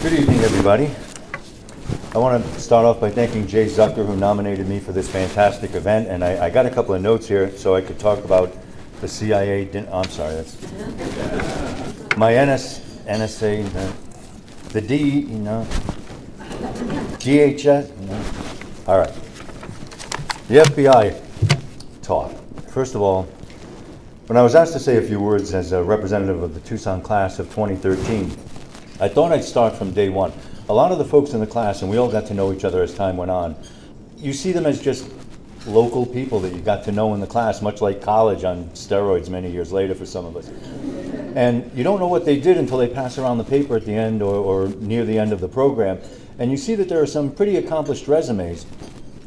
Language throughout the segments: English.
Good evening, everybody. I want to start off by thanking Jay Zucker, who nominated me for this fantastic event, and I got a couple of notes here so I could talk about the CIA. I'm sorry, that's my NSA, the D, DHS. All right. The FBI talk. First of all, when I was asked to say a few words as a representative of the Tucson class of 2013, I thought I'd start from day one. A lot of the folks in the class, and we all got to know each other as time went on, you see them as just local people that you got to know in the class, much like college on steroids many years later for some of us. And you don't know what they did until they pass around the paper at the end or near the end of the program. And you see that there are some pretty accomplished resumes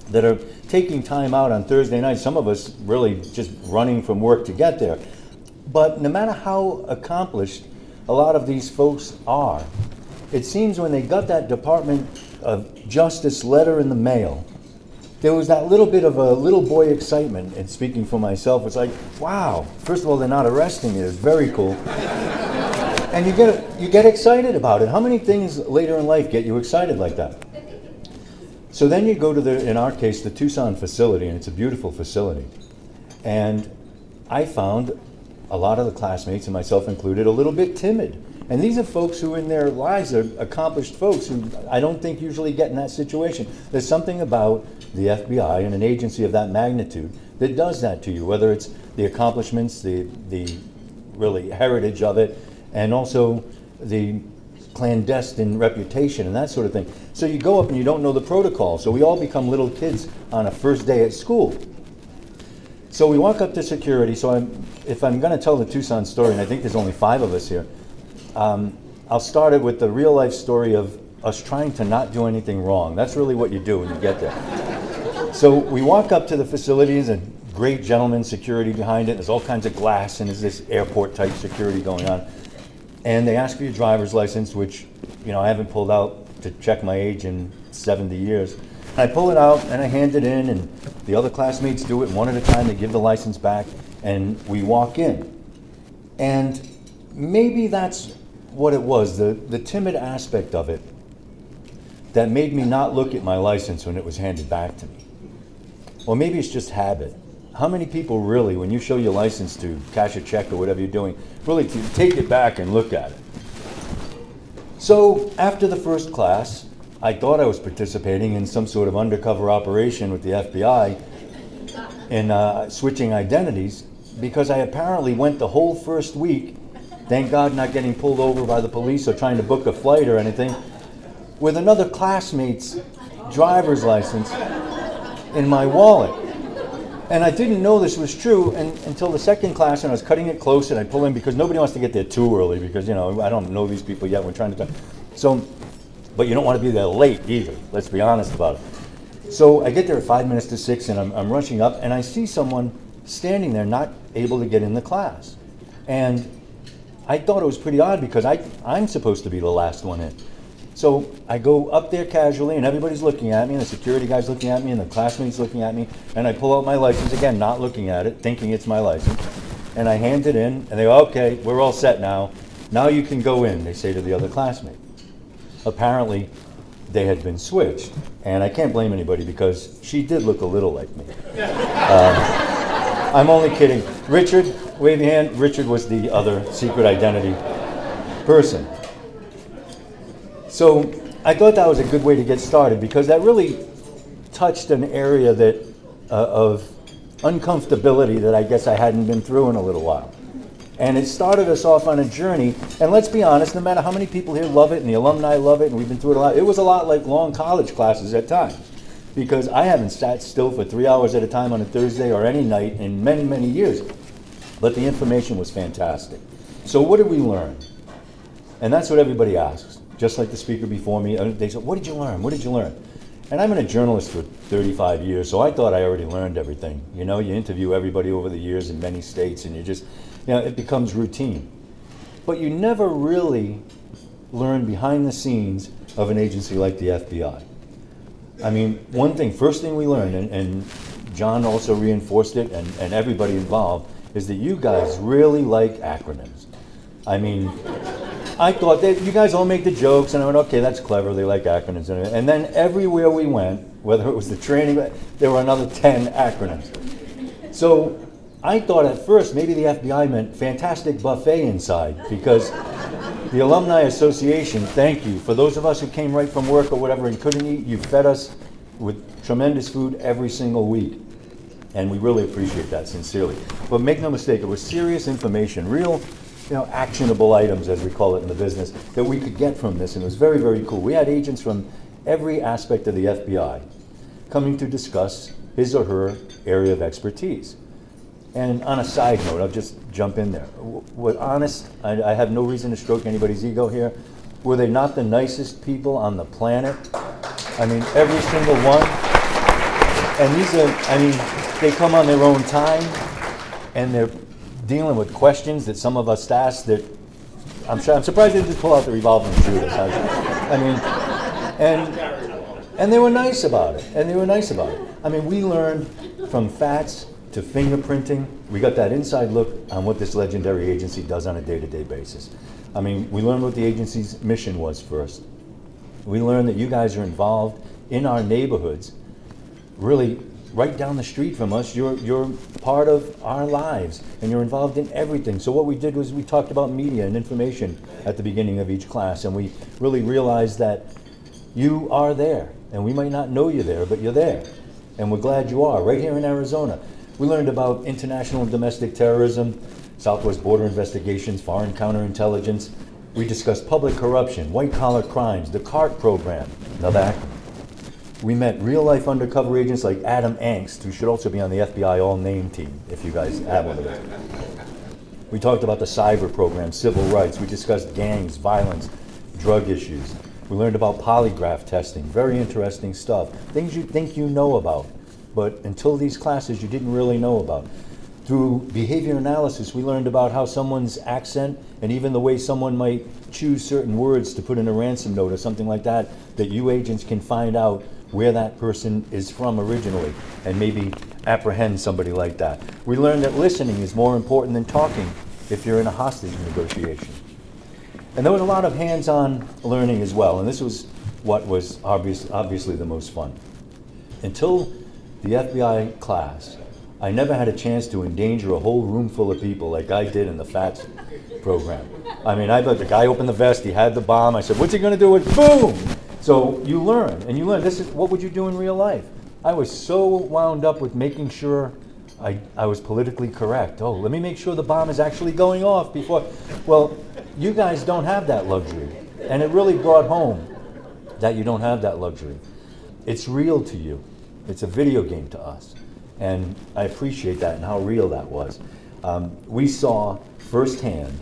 that are taking time out on Thursday night, some of us really just running from work to get there. But no matter how accomplished a lot of these folks are, it seems when they got that Department of Justice letter in the mail, there was that little bit of a little boy excitement. And speaking for myself, it's like, wow, first of all, they're not arresting you. It's very cool. And you get excited about it. How many things later in life get you excited like that? So then you go to in our case, the Tucson facility, and it's a beautiful facility. And I found a lot of the classmates, and myself included, a little bit timid. And these are folks who in their lives are accomplished folks who I don't think usually get in that situation. There's something about the FBI and an agency of that magnitude that does that to you, whether it's the accomplishments, the really heritage of it, and also the clandestine reputation and that sort of thing. So you go up and you don't know the protocol. So we all become little kids on a first day at school. So we walk up to security. So if I'm going to tell the Tucson story, and I think there's only 5 of us here, I'll start it with the real life story of us trying to not do anything wrong. That's really what you do when you get there. So we walk up to the facility. There's a great gentleman security behind it. There's all kinds of glass, and there's this airport type security going on. And they ask for your driver's license, which, I haven't pulled out to check my age in 70 years. And I pull it out and I hand it in, and the other classmates do it one at a time. They give the license back and we walk in. And maybe that's what it was, the timid aspect of it that made me not look at my license when it was handed back to me. Or maybe it's just habit. How many people really, when you show your license to cash a check or whatever you're doing, really take it back and look at it? So after the first class, I thought I was participating in some sort of undercover operation with the FBI in switching identities, because I apparently went the whole first week, thank God not getting pulled over by the police or trying to book a flight or anything, with another classmate's driver's license in my wallet. And I didn't know this was true until the second class, and I was cutting it close, and I pull in because nobody wants to get there too early because, I don't know these people yet. We're trying to talk. So, but you don't want to be there late either. Let's be honest about it. So I get there at 5 minutes to 6, and I'm rushing up, and I see someone standing there not able to get in the class. And I thought it was pretty odd because I'm supposed to be the last one in. So I go up there casually, and everybody's looking at me, and the security guy's looking at me, and the classmate's looking at me, and I pull out my license, again, not looking at it, thinking it's my license, and I hand it in, and they go, okay, we're all set now. Now you can go in, they say to the other classmate. Apparently, they had been switched, and I can't blame anybody because she did look a little like me. I'm only kidding. Richard, wave your hand. Richard was the other secret identity person. So I thought that was a good way to get started because that really touched an area of uncomfortability that I guess I hadn't been through in a little while. And it started us off on a journey. And let's be honest, no matter how many people here love it and the alumni love it, and we've been through it a lot, it was a lot like long college classes at times. Because I haven't sat still for 3 hours at a time on a Thursday or any night in many, many years. But the information was fantastic. So what did we learn? And that's what everybody asks. Just like the speaker before me, they said, what did you learn? What did you learn? And I've been a journalist for 35 years, so I thought I already learned everything. You interview everybody over the years in many states, and it becomes routine. But you never really learn behind the scenes of an agency like the FBI. I mean, first thing we learned, and John also reinforced it, and everybody involved, is that you guys really like acronyms. I mean, I thought that you guys all make the jokes, and I went, okay, that's clever. They like acronyms. And then everywhere we went, whether it was the training, there were another 10 acronyms. So I thought at first maybe the FBI meant fantastic buffet inside, because the Alumni Association, thank you. For those of us who came right from work or whatever and couldn't eat, you fed us with tremendous food every single week. And we really appreciate that, sincerely. But make no mistake, it was serious information, real, actionable items, as we call it in the business, that we could get from this, and it was very, very cool. We had agents from every aspect of the FBI coming to discuss his or her area of expertise. And on a side note, I'll just jump in there. What honest, I have no reason to stroke anybody's ego here. Were they not the nicest people on the planet? I mean, every single one. And these are, they come on their own time, and they're dealing with questions that some of us ask that I'm surprised they didn't just pull out the revolver and shoot us. And they were nice about it. I mean, we learned from facts to fingerprinting. We got that inside look on what this legendary agency does on a day-to-day basis. I mean, we learned what the agency's mission was first. We learned that you guys are involved in our neighborhoods, really right down the street from us. You're part of our lives, and you're involved in everything. So what we did was we talked about media and information at the beginning of each class, and we really realized that you are there, and we might not know you're there, but you're there, and we're glad you are, right here in Arizona. We learned about international and domestic terrorism, Southwest border investigations, foreign counterintelligence. We discussed public corruption, white-collar crimes, the CART program. Another act. We met real-life undercover agents like Adam Angst, who should also be on the FBI all-name team, if you guys have one of those. We talked about the cyber program, civil rights. We discussed gangs, violence, drug issues. We learned about polygraph testing, very interesting stuff. Things you think you know about, but until these classes you didn't really know about. Through behavior analysis, we learned about how someone's accent and even the way someone might choose certain words to put in a ransom note or something like that, that you agents can find out where that person is from originally and maybe apprehend somebody like that. We learned that listening is more important than talking if you're in a hostage negotiation. And there was a lot of hands-on learning as well, and this was what was obviously the most fun. Until the FBI class, I never had a chance to endanger a whole room full of people like I did in the FATS program. I mean, the guy opened the vest, he had the bomb. I said, what's he gonna do with, boom! So you learn, and you learn, what would you do in real life? I was so wound up with making sure I was politically correct. Oh, let me make sure the bomb is actually going off before. Well, you guys don't have that luxury. And it really brought home that you don't have that luxury. It's real to you. It's a video game to us. And I appreciate that and how real that was. We saw firsthand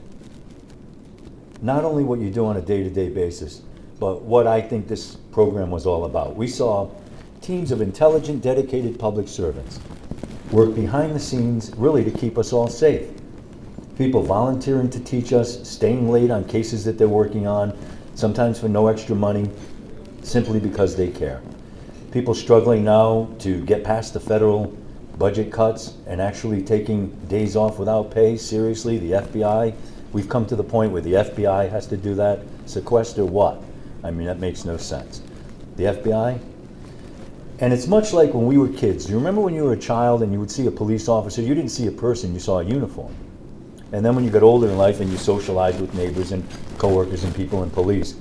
not only what you do on a day-to-day basis, but what I think this program was all about. We saw teams of intelligent, dedicated public servants work behind the scenes really to keep us all safe. People volunteering to teach us, staying late on cases that they're working on, sometimes for no extra money, simply because they care. People struggling now to get past the federal budget cuts and actually taking days off without pay. Seriously, the FBI, we've come to the point where the FBI has to do that. Sequester what? I mean, that makes no sense. The FBI, and it's much like when we were kids. Do you remember when you were a child and you would see a police officer? You didn't see a person, you saw a uniform. And then when you got older in life and you socialized with neighbors and coworkers and people in police,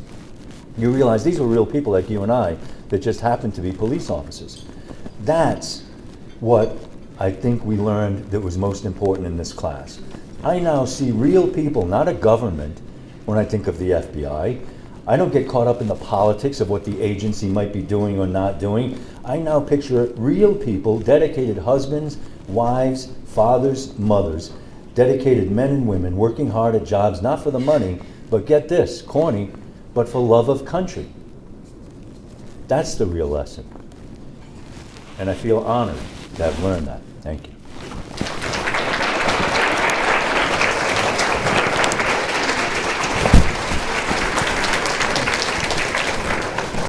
you realize these were real people like you and I that just happened to be police officers. That's what I think we learned that was most important in this class. I now see real people, not a government, when I think of the FBI. I don't get caught up in the politics of what the agency might be doing or not doing. I now picture real people, dedicated husbands, wives, fathers, mothers, dedicated men and women working hard at jobs, not for the money, but get this, corny, but for love of country. That's the real lesson. And I feel honored to have learned that. Thank you.